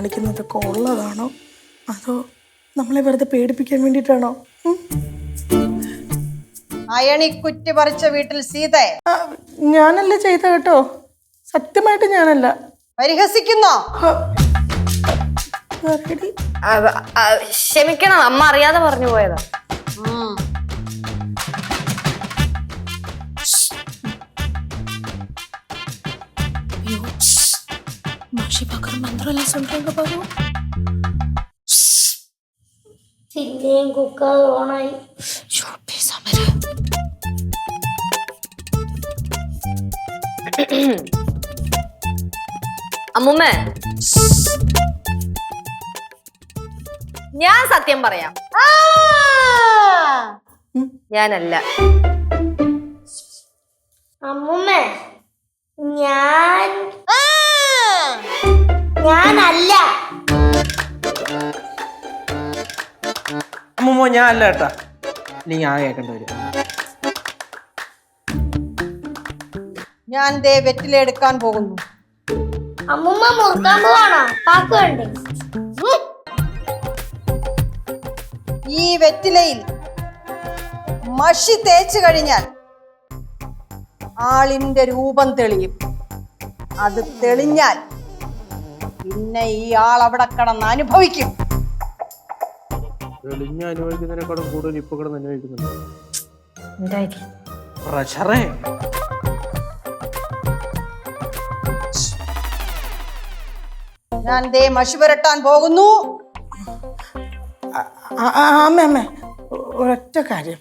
കാണിക്കുന്നതൊക്കെ ഉള്ളതാണോ അതോ നമ്മളെ വെറുതെ പേടിപ്പിക്കാൻ വേണ്ടിയിട്ടാണോ? അയണിക്കുറ്റി പറിച്ച വീട്ടിൽ സീത ഞാനല്ല ചെയ്ത കേട്ടോ, സത്യമായിട്ട് ഞാനല്ല. പരിഹസിക്കുന്നോ? ക്ഷമിക്കണം, അമ്മ അറിയാതെ പറഞ്ഞു പോയതാ. പിന്നെയും കുക്കർ ഓണായി. അമ്മുമ്മേ, ഞാൻ സത്യം പറയാം, ഞാനല്ല. അമ്മുമ്മേ, ഞാനല്ല. അമ്മൂമ്മ ഞാൻ അല്ല കേട്ടാ, അല്ലെങ്കിൽ ആ കേൾക്കേണ്ടി വരും. ഞാൻ ദേ വെറ്റില എടുക്കാൻ പോകുന്നു. അമ്മുമ്മ മുറുക്കാൻ പോവാണോ? പാക്ക് വേണ്ടേ? ഈ വെറ്റിലയിൽ മഷി തേച്ചു കഴിഞ്ഞാൽ ആളിന്റെ രൂപം തെളിയും. അത് തെളിഞ്ഞാൽ പിന്നെ ഈ ആൾ അവിടെ കിടന്ന് അനുഭവിക്കും. തെളിഞ്ഞ അനുഭവിക്കുന്നതിനെക്കാളും കൂടുതൽ ഇപ്പൊ കിടന്ന് അനുഭവിക്കുന്നുണ്ട്. ഞാൻ ദേ മഷി പുരട്ടാൻ പോകുന്നു. അമ്മ ഒരൊറ്റ കാര്യം,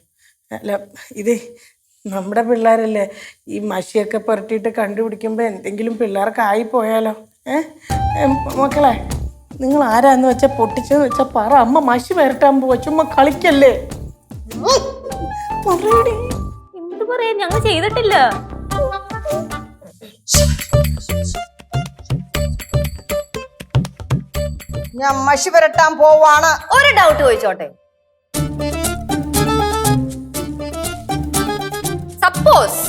അല്ല ഇത് നമ്മുടെ പിള്ളേരല്ലേ, ഈ മഷിയൊക്കെ പുരട്ടിയിട്ട് കണ്ടുപിടിക്കുമ്പോൾ എന്തെങ്കിലും പിള്ളേർക്ക് ആയിപ്പോയാലോ? മക്കളെ, നിങ്ങൾ ആരാന്ന് വെച്ചാൽ പൊട്ടിച്ചെന്ന് വെച്ചാൽ പറ, അമ്മ മഷി പുരട്ടാൻ പോവാ, ചുമ്മാ കളിക്കല്ലേ. എന്ത് പറയാ, ഞങ്ങൾ ചെയ്തിട്ടില്ല. ഞാൻ മഷി പുരട്ടാൻ പോവാണ്. ഒരു ഡൗട്ട് ചോദിച്ചോട്ടെ? സപ്പോസ്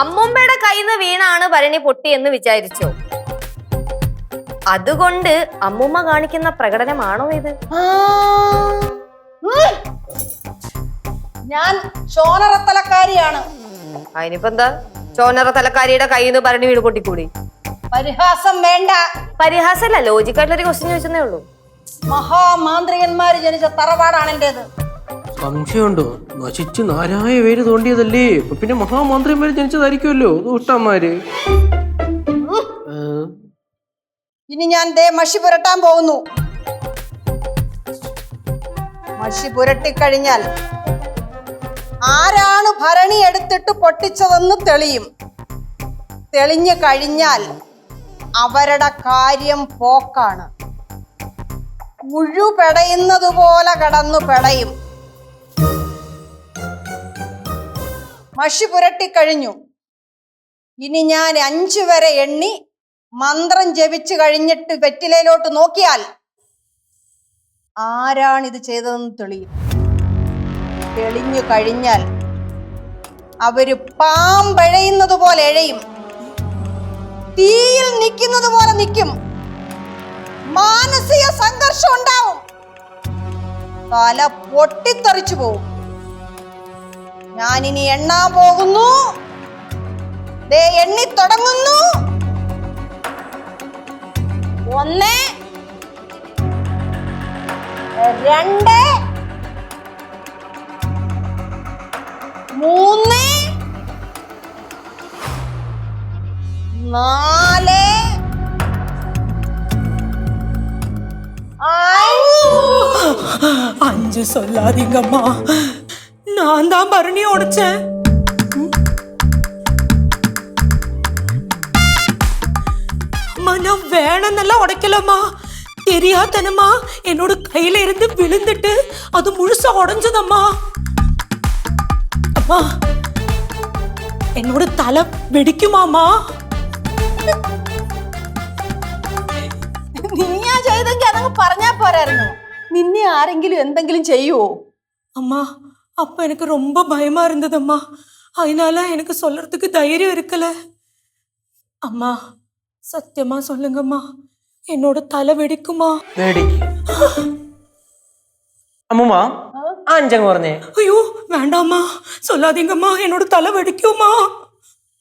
അമ്മുമ്മയുടെ കയ്യിൽ നിന്ന് വീണാണ് ഭരണി പൊട്ടി എന്ന് വിചാരിച്ചോ, അതുകൊണ്ട് അമ്മുമ്മ കാണിക്കുന്ന പ്രകടനമാണോ ഇത്? ഞാൻ ചോനറ തലക്കാരിയാണ്. അതിനിപ്പോ എന്താ, ചോനറ തലക്കാരിയുടെ കയ്യിൽ നിന്ന് ഭരണി വീട് പൊട്ടിക്കൂടി? പരിഹാസം വേണ്ട. പരിഹാസമല്ല, ലോജിക്കായിട്ടൊരു ക്വസ്റ്റ്യൻ ചോദിച്ചതേ ഉള്ളൂ. മഹാമാന്ത്രികന്മാര് ജനിച്ച തറവാടാണ് എന്റേത്. സംശയമുണ്ടോ? നശിച്ച് നാരായ പേര് തോണ്ടിയതല്ലേ, പിന്നെ മഹാമന്ത്രിമാര് ജനിച്ചതായിരിക്കുമല്ലോ ദുഷ്ടന്മാര്. ഇനി ഞാൻ ദേ മഷി പുരട്ടാൻ പോകുന്നു. മഷി പുരട്ടിക്കഴിഞ്ഞാൽ ആരാണ് ഭരണി എടുത്തിട്ട് പൊട്ടിച്ചതെന്ന് തെളിയും. തെളിഞ്ഞു കഴിഞ്ഞാൽ അവരുടെ കാര്യം പോക്കാണ്. മുഴു പെടയുന്നത് പോലെ കടന്നു പെടയും. മഷി പുരട്ടിക്കഴിഞ്ഞു. ഇനി ഞാൻ 5 വരെ എണ്ണി മന്ത്രം ജപിച്ചു കഴിഞ്ഞിട്ട് വെറ്റിലയിലോട്ട് നോക്കിയാൽ ആരാണിത് ചെയ്തതെന്ന് തെളിയും. തെളിഞ്ഞു കഴിഞ്ഞാൽ അവര് പാമ്പഴയുന്നത് പോലെ എഴയും, തീയിൽ നിൽക്കുന്നത് പോലെ നിൽക്കും, മാനസിക സംഘർഷം ഉണ്ടാവും, തല പൊട്ടിത്തെറിച്ചു പോവും. ഞാനിനി എണ്ണാൻ പോകുന്നു. ദേ എണ്ണി തുടങ്ങുന്നു. 1 2 3 4 5 சொல்லாதீங்கம்மா, நான் தான் பரணி உடைச்சேன். அம்மா, நான் வேணும்னெல்லாம் உடைக்கலம்மா, தெரியாதனமா என்னோட கையில இருந்து விழுந்துட்டு அது முழுசா உடைஞ்சதம்மா. அம்மா, என்னோட தலை வெடிக்குமாமா? നീയാ ചെയ്തെങ്കിൽ അതങ്ങ് പറഞ്ഞാ പോരായിരുന്നു. നിന്നെ ആരെങ്കിലും എന്തെങ്കിലും ചെയ്യുവോ? அம்மா, அப்ப எனக்கு ரொம்ப பயமா இருந்ததம்மா, அதனால எனக்கு சொல்றதுக்கு தைரியம் இருக்கல. அம்மா, சத்தியமா சொல்லுங்கம்மா, എന്നോട് തല വെടിക്കുമാ? അമ്മൂമ്മ ആ അഞ്ചങ്ങ് പറഞ്ഞേ. അയ്യോ വേണ്ടാമ്മ, സൊല്ലാതീങ്കമ്മ, എന്നോട് തല വെടിക്കുമാ?